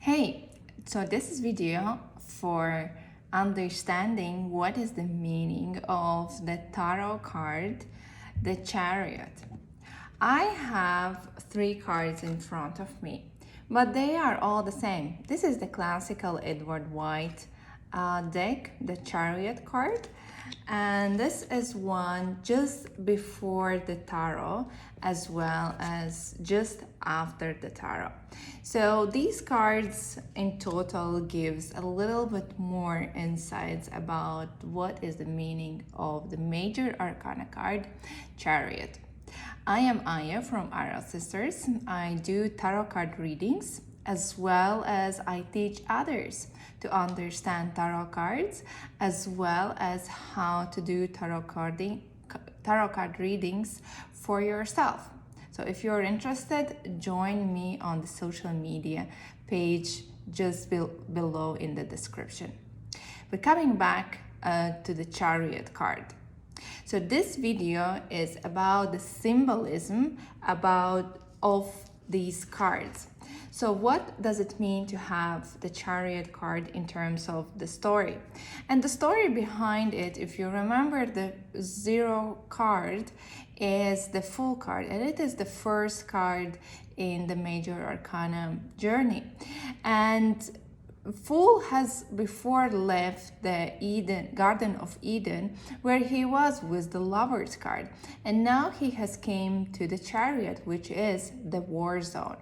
Hey, so this is video for understanding what is the meaning of the tarot card, the Chariot. I have three cards in front of me, but they are all the same. This is the classical Ed.Waite deck, the Chariot card, and this is one just before the tarot as well as just after the tarot. So these cards in total gives a little bit more insights about what is the meaning of the Major Arkana card, Chariot. I am Aya from Aral Sisters. I do tarot card readings as well as I teach others to understand tarot cards as well as how to do tarot card readings for yourself. So if you're interested, join me on the social media page just below in the description. But coming back to the Chariot card. So this video is about the symbolism of these cards. So what does it mean to have the Chariot card in terms of the story? And the story behind it, if you remember, the 0 card is the Fool card, and it is the first card in the Major Arkana journey. And Fool has before left the Garden of Eden, where he was with the Lover's card, and now he has came to the Chariot, which is the war zone.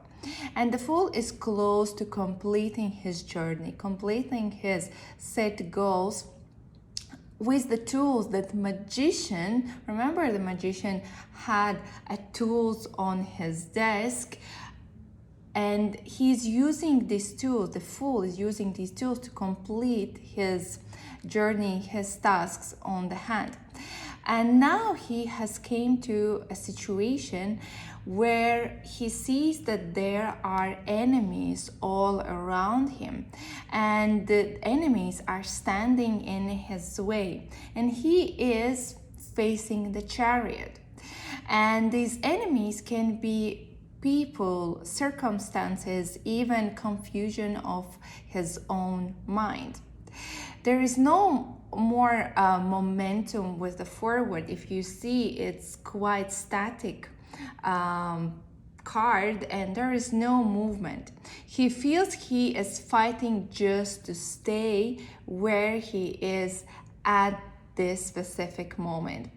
And the Fool is close to completing his journey, completing his set goals with the tools that magician, remember the magician had tools on his desk, and he's using these tools, the Fool is using these tools to complete his journey, his tasks on the hand. And now he has came to a situation where he sees that there are enemies all around him, and the enemies are standing in his way, and he is facing the Chariot. And these enemies can be people, circumstances, even confusion of his own mind. There is no more momentum with the forward. If you see, it's quite static card, and there is no movement. He feels he is fighting just to stay where he is at this specific moment.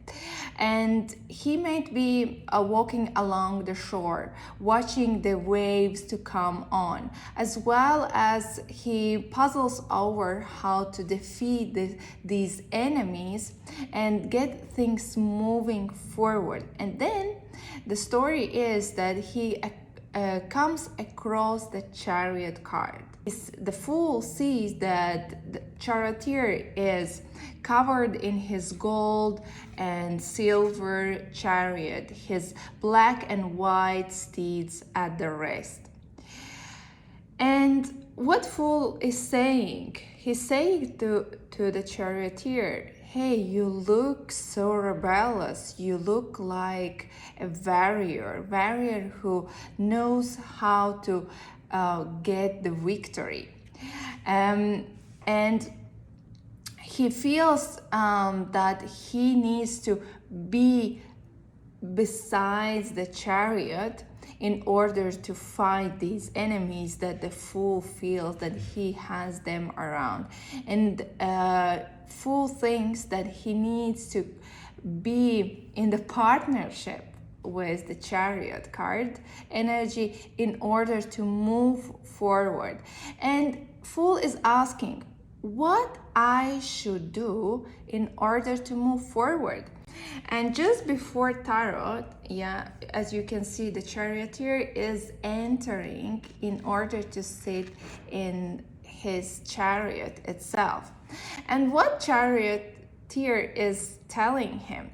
And he might be walking along the shore, watching the waves to come on, as well as he puzzles over how to defeat these enemies and get things moving forward. And then the story is that he comes across the Chariot card. The Fool sees that the charioteer is covered in his gold and silver chariot, his black and white steeds at the rest. And what Fool is saying? He's saying to the charioteer, hey, you look so rebellious. You look like a warrior who knows how to get the victory. And he feels that he needs to be besides the Chariot in order to fight these enemies that the Fool feels that he has them around. And Fool thinks that he needs to be in the partnership with the Chariot card energy in order to move forward. And Fool is asking what I should do in order to move forward. And just before tarot, as you can see, the charioteer is entering in order to sit in his chariot itself. And what charioteer is telling him?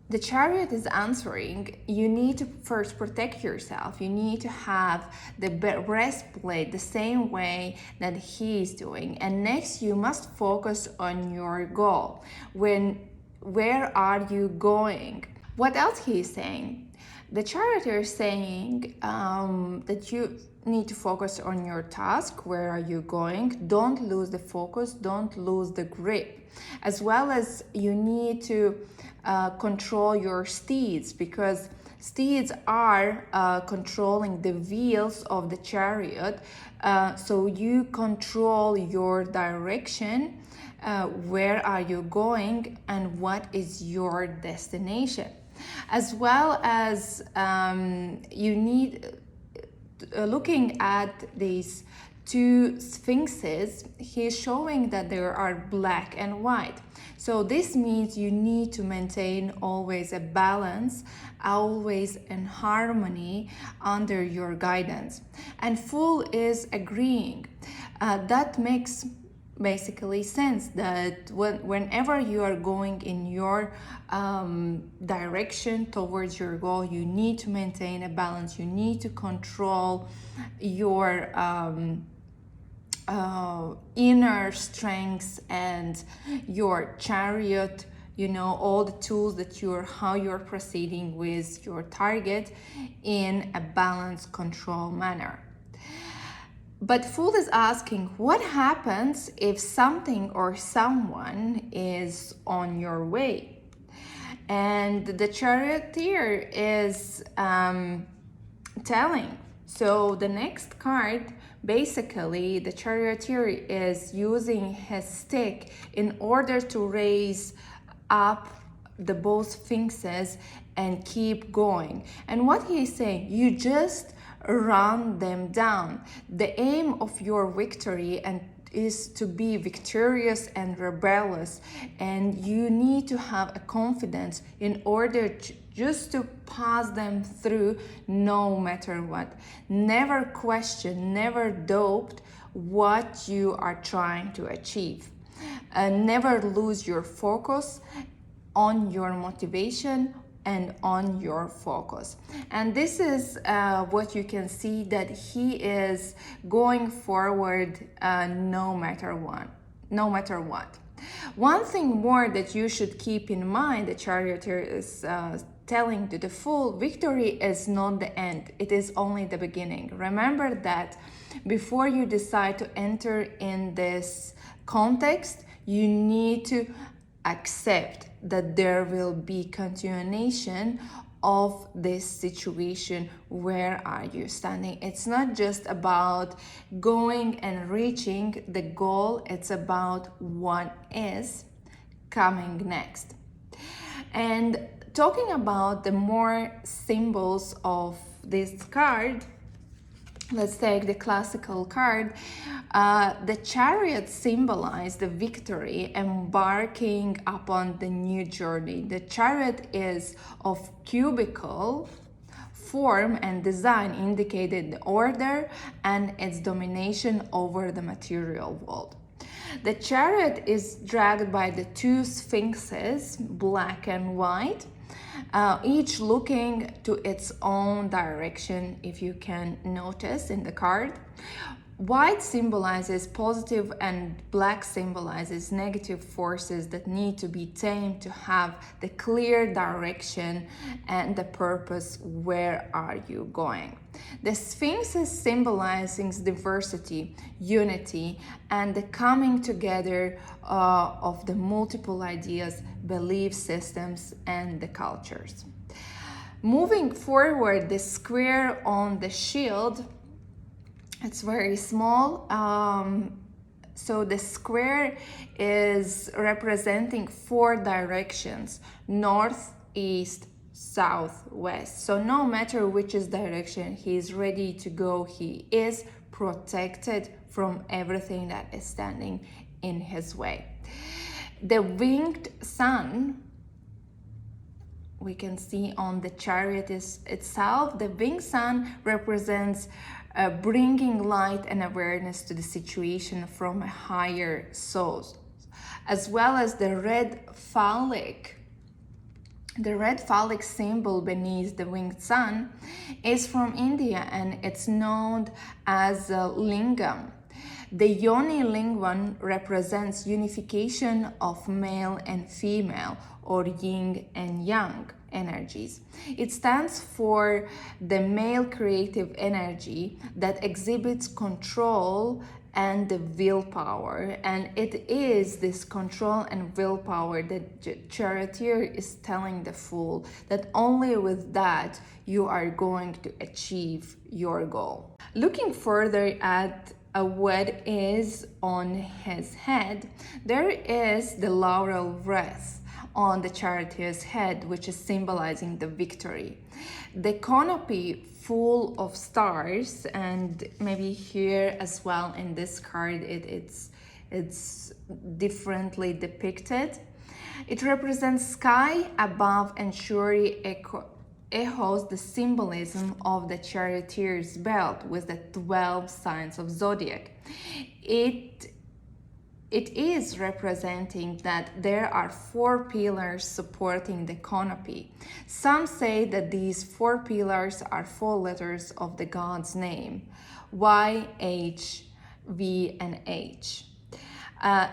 The Chariot is answering, you need to first protect yourself. You need to have the breastplate the same way that he is doing. And next, you must focus on your goal. Where are you going? What else he is saying? The charioteer is saying that you need to focus on your task. Where are you going? Don't lose the focus, don't lose the grip. As well as you need to control your steeds, because steeds are controlling the wheels of the chariot. So you control your direction, where are you going and what is your destination. As well as you need, looking at these two sphinxes, he's showing that there are black and white. So this means you need to maintain always a balance, always in harmony under your guidance. And Fool is agreeing. That makes basically sense that whenever you are going in your direction towards your goal, you need to maintain a balance. You need to control your inner strengths and your chariot, you know, all the tools that how you're proceeding with your target in a balanced control manner. But Fool is asking, what happens if something or someone is on your way? And the charioteer is telling. So the next card, basically, the charioteer is using his stick in order to raise up the both sphinxes and keep going. And what he's saying, you just run them down. The aim of your victory is to be victorious and rebellious, and you need to have a confidence in order just to pass them through no matter what. Never question, never doubt what you are trying to achieve. Never lose your focus on your motivation and on your focus. And this is what you can see, that he is going forward no matter what. One thing more that you should keep in mind, the charioteer is telling to the Fool, victory is not the end, it is only the beginning. Remember that before you decide to enter in this context, you need to accept that there will be continuation of this situation. Where are you standing? It's not just about going and reaching the goal, it's about what is coming next. And talking about the more symbols of this card, let's take the classical card. The chariot symbolizes the victory, embarking upon the new journey. The chariot is of cubical form and design, indicated the order and its domination over the material world. The chariot is dragged by the two sphinxes, black and white, each looking to its own direction, if you can notice in the card. White symbolizes positive and black symbolizes negative forces that need to be tamed to have the clear direction and the purpose. Where are you going? The Sphinx is symbolizing diversity, unity, and the coming together of the multiple ideas, belief systems, and the cultures. Moving forward, the square on the shield, it's very small. So the square is representing 4 directions: north, east, south, west. So no matter which is direction he is ready to go, he is protected from everything that is standing in his way. The winged sun, we can see on the chariot itself, the winged sun represents bringing light and awareness to the situation from a higher source, as well as the red phallic. The red phallic symbol beneath the winged sun is from India, and it's known as lingam. The yoni lingam represents unification of male and female, or yin and yang energies. It stands for the male creative energy that exhibits control and the willpower, and it is this control and willpower that charioteer is telling the fool that only with that you are going to achieve your goal. Looking further at what is on his head, there is the laurel wreath on the charioteer's head, which is symbolizing the victory. The canopy full of stars, and maybe here as well in this card it's differently depicted. It represents sky above and surely echoes the symbolism of the charioteer's belt with the 12 signs of zodiac. It is representing that there are 4 pillars supporting the canopy. Some say that these 4 pillars are 4 letters of the God's name: Y, H, V, and H.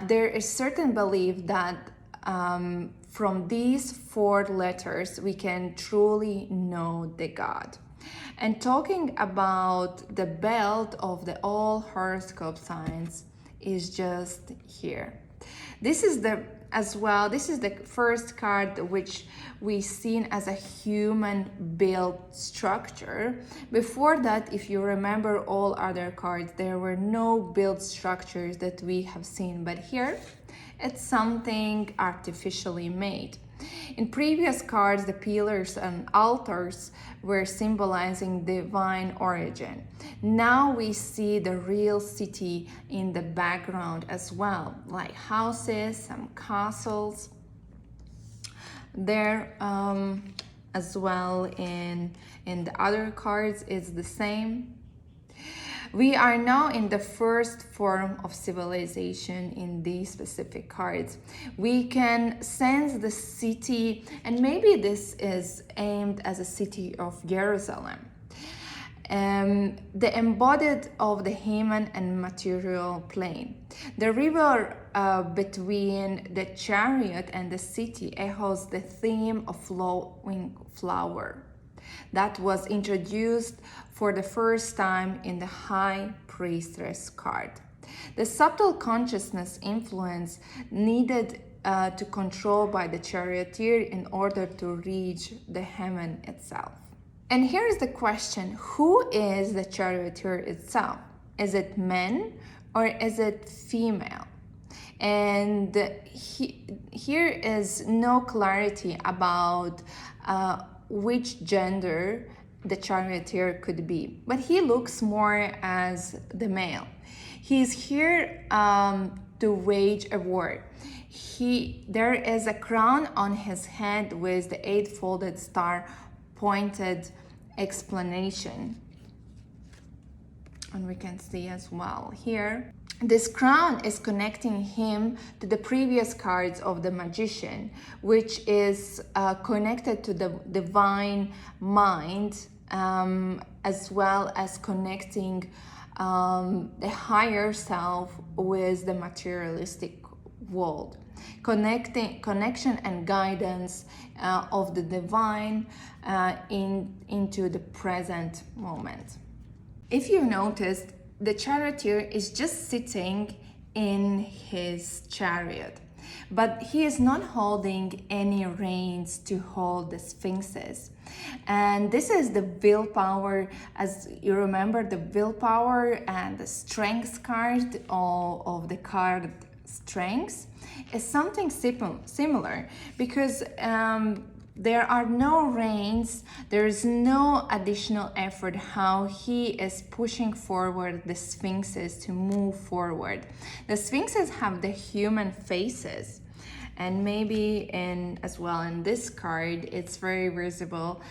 There is certain belief that from these 4 letters we can truly know the God. And talking about the belt of the all horoscope signs is just here. This is the first card which we seen as a human built structure. Before that, if you remember all other cards, there were no built structures that we have seen, but here it's something artificially made. In previous cards, the pillars and altars were symbolizing divine origin. Now we see the real city in the background as well, like houses, some castles. There as well in the other cards it's the same. We are now in the first form of civilization in these specific cards. We can sense the city, and maybe this is aimed as a city of Jerusalem. The embodied of the human and material plane. The river between the chariot and the city echoes the theme of flowing flower that was introduced for the first time in the High Priestess card. The subtle consciousness influence needed to control by the charioteer in order to reach the heaven itself. And here is the question: who is the charioteer itself? Is it man or is it female? And here is no clarity about which gender the charioteer could be, but he looks more as the male. He's here to wage a war. There is a crown on his head with the 8-folded star pointed explanation, and we can see as well here. This crown is connecting him to the previous cards of the magician, which is connected to the divine mind, as well as connecting the higher self with the materialistic world. Connection and guidance of the divine into the present moment. If you noticed, the charioteer is just sitting in his chariot, but he is not holding any reins to hold the sphinxes. And this is the willpower. As you remember, the willpower and the strength card of the card strength is something similar, because there are no reins, there is no additional effort how he is pushing forward the sphinxes to move forward. The sphinxes have the human faces, and maybe as well in this card it's very visible,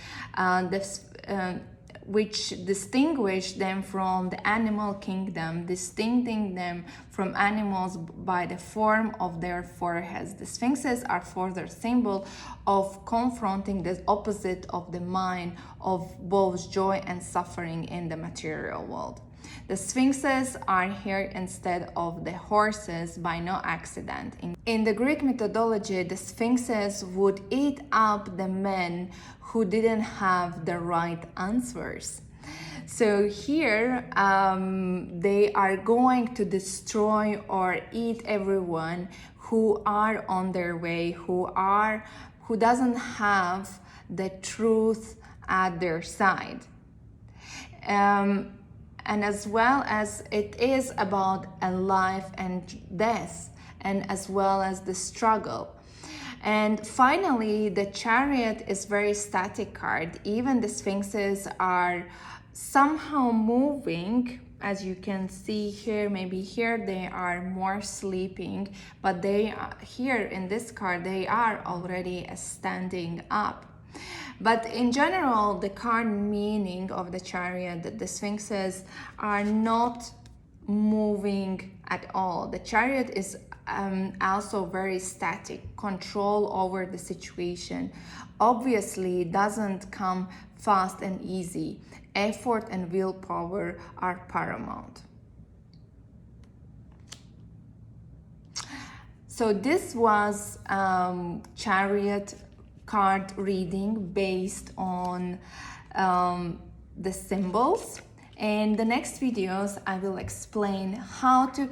which distinguish them from the animal kingdom, distincting them from animals by the form of their foreheads. The sphinxes are further symbol of confronting the opposite of the mind of both joy and suffering in the material world. The sphinxes are here instead of the horses by no accident. In the Greek mythology, the sphinxes would eat up the men who didn't have the right answers. So here they are going to destroy or eat everyone who are on their way, who doesn't have the truth at their side. And as well as it is about a life and death, and as well as the struggle. And finally, the Chariot is very static card. Even the sphinxes are somehow moving, as you can see here. Maybe here they are more sleeping, but they are, here in this card they are already standing up. But in general, the card meaning of the Chariot, that the sphinxes are not moving at all. The Chariot is also very static, control over the situation. Obviously, doesn't come fast and easy. Effort and willpower are paramount. So this was Chariot card reading based on the symbols. In the next videos, I will explain how to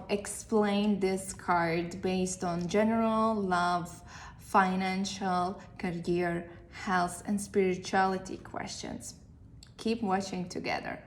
explain this card based on general, love, financial, career, health, and spirituality questions. Keep watching together.